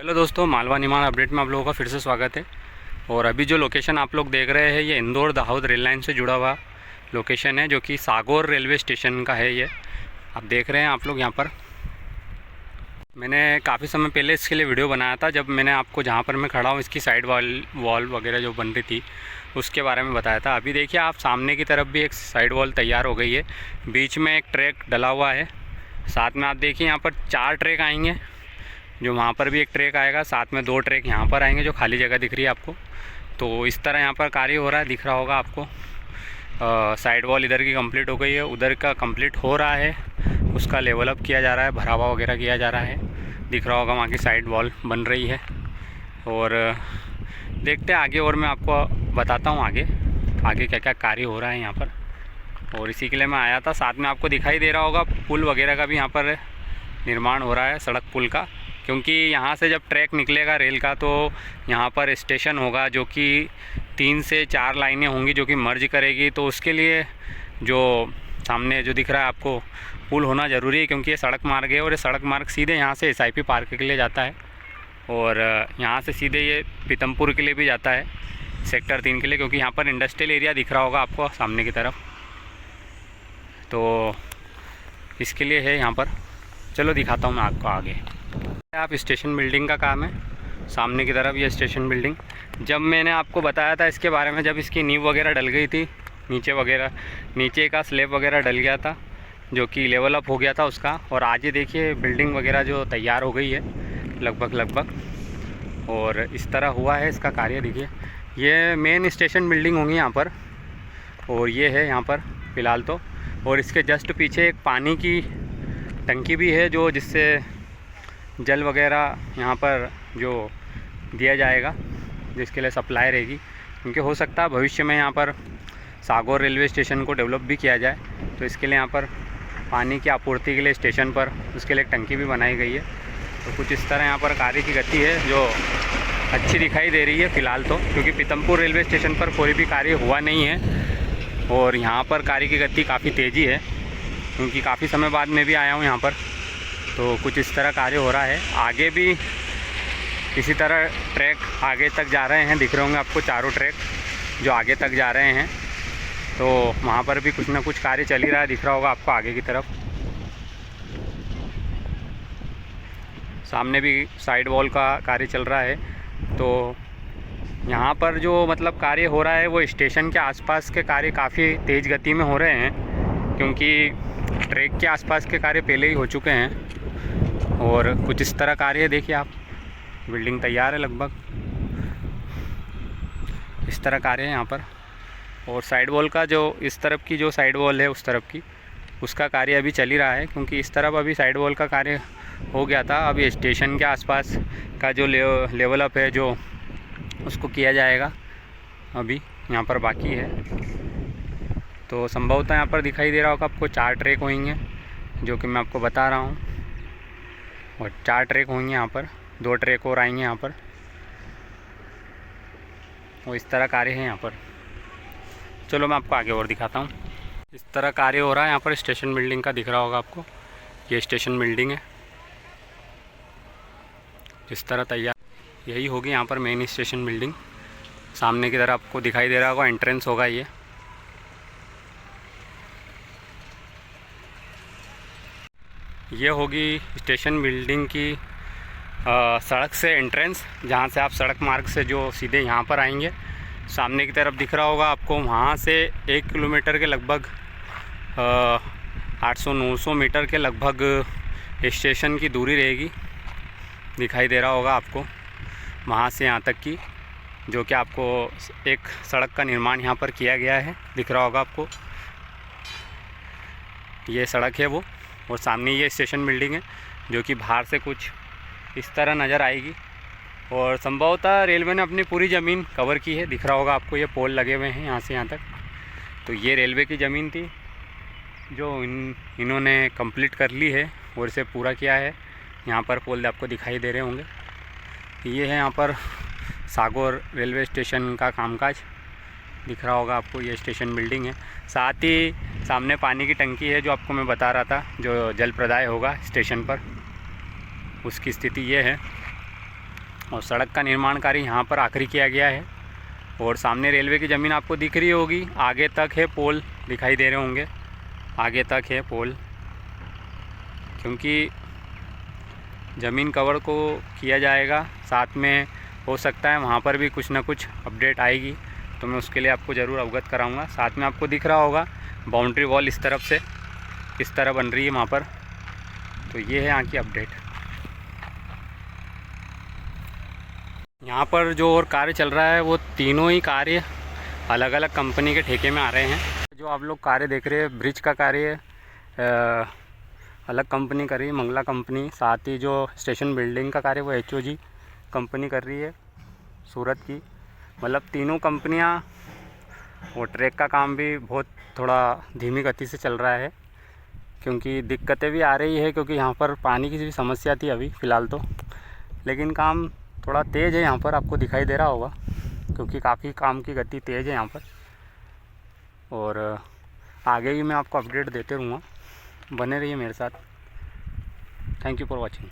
Hello दोस्तों, Malwa Nimar update में आप लोगों का फिर से स्वागत है। और अभी जो लोकेशन आप लोग देख रहे हैं ये इंदौर दाहोद रेल लाइन से जुड़ा हुआ लोकेशन है, जो कि सागौर रेलवे स्टेशन का है। ये आप देख रहे हैं आप लोग यहाँ पर। मैंने काफ़ी समय पहले इसके लिए वीडियो बनाया था, जब मैंने आपको जहाँ पर मैं खड़ा हूँ इसकी साइड वॉल वगैरह जो बन रही थी उसके बारे में बताया था। अभी देखिए आप सामने की तरफ भी एक साइड वॉल तैयार हो गई है, बीच में एक ट्रैक डला हुआ है। साथ में आप देखिए यहाँ पर 4 ट्रैक आएंगे, जो वहाँ पर भी एक ट्रैक आएगा, साथ में 2 ट्रैक यहाँ पर आएंगे जो खाली जगह दिख रही है आपको। तो इस तरह यहाँ पर कार्य हो रहा है, दिख रहा होगा आपको। साइड वॉल इधर की कंप्लीट हो गई है, उधर का कंप्लीट हो रहा है, उसका लेवल अप किया जा रहा है, भरावा वगैरह किया जा रहा है। दिख रहा होगा वहाँ की साइड वॉल बन रही है। और देखते हैं आगे, और मैं आपको बताता हूँ आगे क्या क्या कार्य हो रहा है यहाँ पर। और इसी के लिए मैं आया था। साथ में आपको दिखाई दे रहा होगा पुल वगैरह का भी यहाँ पर निर्माण हो रहा है, सड़क पुल का। क्योंकि यहाँ से जब ट्रैक निकलेगा रेल का तो यहाँ पर स्टेशन होगा, जो कि 3 से 4 लाइनें होंगी जो कि मर्ज करेगी। तो उसके लिए जो सामने जो दिख रहा है आपको पुल होना ज़रूरी है, क्योंकि ये सड़क मार्ग है और ये सड़क मार्ग सीधे यहाँ से SIP पार्क के लिए जाता है। और यहाँ से सीधे ये पीतमपुर के लिए भी जाता है, सेक्टर 3 के लिए, क्योंकि यहाँ पर इंडस्ट्रियल एरिया दिख रहा होगा आपको सामने की तरफ। तो इसके लिए है यहाँ पर। चलो दिखाता हूँ मैं आपको आगे। आप स्टेशन बिल्डिंग का काम है, सामने की तरफ ये स्टेशन बिल्डिंग। जब मैंने आपको बताया था इसके बारे में, जब इसकी नींव वगैरह डल गई थी, नीचे का स्लैब वगैरह डल गया था, जो कि लेवल अप हो गया था उसका। और आज ये देखिए बिल्डिंग वगैरह जो तैयार हो गई है लगभग। और इस तरह हुआ है इसका कार्य। देखिए ये मेन स्टेशन बिल्डिंग होंगी यहाँ पर, और ये है यहाँ पर फ़िलहाल तो। और इसके जस्ट पीछे एक पानी की टंकी भी है, जो जिससे जल वगैरह यहाँ पर जो दिया जाएगा, जिसके लिए सप्लाई रहेगी। क्योंकि हो सकता है भविष्य में यहाँ पर सागौर रेलवे स्टेशन को डेवलप भी किया जाए, तो इसके लिए यहाँ पर पानी की आपूर्ति के लिए स्टेशन पर उसके लिए एक टंकी भी बनाई गई है। तो कुछ इस तरह यहाँ पर कार्य की गति है, जो अच्छी दिखाई दे रही है फ़िलहाल तो। क्योंकि पीतमपुर रेलवे स्टेशन पर कोई भी कार्य हुआ नहीं है, और यहाँ पर कार्य की गति काफ़ी तेज़ी है, क्योंकि काफ़ी समय बाद मैं भी आया हूँ यहाँ पर। तो कुछ इस तरह कार्य हो रहा है। आगे भी इसी तरह ट्रैक आगे तक जा रहे हैं, दिख रहे होंगे आपको चारों ट्रैक जो आगे तक जा रहे हैं। तो वहाँ पर भी कुछ ना कुछ कार्य चल ही रहा है, दिख रहा होगा आपको आगे की तरफ। सामने भी साइड वॉल का कार्य चल रहा है। तो यहाँ पर जो मतलब कार्य हो रहा है वो स्टेशन के आसपास के कार्य काफ़ी तेज़ गति में हो रहे हैं, क्योंकि ट्रैक के आसपास के कार्य पहले ही हो चुके हैं। और कुछ इस तरह कार्य देखिए आप, बिल्डिंग तैयार है लगभग, इस तरह कार्य है यहाँ पर। और साइड वॉल का जो इस तरफ की जो साइड वॉल है उस तरफ की, उसका कार्य अभी चल ही रहा है, क्योंकि इस तरफ अभी साइड वॉल का कार्य हो गया था। अभी स्टेशन के आसपास का जो लेवल अप है जो उसको किया जाएगा, अभी यहाँ पर बाकी है। तो संभवतः यहाँ पर दिखाई दे रहा होगा आपको 4 ट्रैक होंगे, जो कि मैं आपको बता रहा हूँ। और 4 ट्रैक होंगे यहाँ पर, 2 ट्रैक और आएंगे यहाँ पर। वो इस तरह कार्य है यहाँ पर। चलो मैं आपको आगे और दिखाता हूँ। इस तरह कार्य हो रहा है यहाँ पर स्टेशन बिल्डिंग का, दिख रहा होगा आपको। ये स्टेशन बिल्डिंग है, इस तरह तैयार यही होगी यहाँ पर मेन स्टेशन बिल्डिंग। सामने की तरफ आपको दिखाई दे रहा होगा एंट्रेंस होगा ये होगी स्टेशन बिल्डिंग की सड़क से एंट्रेंस, जहाँ से आप सड़क मार्ग से जो सीधे यहाँ पर आएंगे। सामने की तरफ दिख रहा होगा आपको, वहाँ से 1 किलोमीटर के लगभग 800-900 मीटर के लगभग स्टेशन की दूरी रहेगी। दिखाई दे रहा होगा आपको वहाँ से यहाँ तक की, जो कि आपको एक सड़क का निर्माण यहाँ पर किया गया है, दिख रहा होगा आपको। ये सड़क है वो, और सामने ये स्टेशन बिल्डिंग है, जो कि बाहर से कुछ इस तरह नज़र आएगी। और संभवतः रेलवे ने अपनी पूरी ज़मीन कवर की है, दिख रहा होगा आपको। ये पोल लगे हुए हैं यहाँ से यहाँ तक। तो ये रेलवे की ज़मीन थी जो इन्होंने कंप्लीट कर ली है और इसे पूरा किया है। यहाँ पर पोल आपको दिखाई दे रहे होंगे। ये है यहाँ पर सागौर रेलवे स्टेशन का कामकाज, दिख रहा होगा आपको। ये स्टेशन बिल्डिंग है, साथ ही सामने पानी की टंकी है जो आपको मैं बता रहा था, जो जल प्रदाय होगा स्टेशन पर, उसकी स्थिति ये है। और सड़क का निर्माण कार्य यहाँ पर आखिरी किया गया है। और सामने रेलवे की ज़मीन आपको दिख रही होगी, आगे तक है पोल दिखाई दे रहे होंगे, आगे तक है पोल, क्योंकि ज़मीन कवर को किया जाएगा। साथ में हो सकता है वहाँ पर भी कुछ ना कुछ अपडेट आएगी, तो मैं उसके लिए आपको ज़रूर अवगत कराऊंगा। साथ में आपको दिख रहा होगा बाउंड्री वॉल इस तरफ से किस तरह बन रही है वहाँ पर, तो ये है यहाँ की अपडेट। यहाँ पर जो और कार्य चल रहा है वो तीनों ही कार्य अलग अलग कंपनी के ठेके में आ रहे हैं। जो आप लोग कार्य देख रहे हैं, ब्रिज का कार्य अलग कंपनी कर रही है, मंगला कंपनी। साथ ही जो स्टेशन बिल्डिंग का कार्य वो HOG कंपनी कर रही है सूरत की। मतलब तीनों कंपनियां। वो ट्रैक का काम भी बहुत थोड़ा धीमी गति से चल रहा है, क्योंकि दिक्कतें भी आ रही है, क्योंकि यहाँ पर पानी की भी समस्या थी अभी फ़िलहाल तो। लेकिन काम थोड़ा तेज़ है यहाँ पर, आपको दिखाई दे रहा होगा, क्योंकि काफ़ी काम की गति तेज़ है यहाँ पर। और आगे भी मैं आपको अपडेट देते रहूँगा, बने रहिए मेरे साथ। Thank you for watching.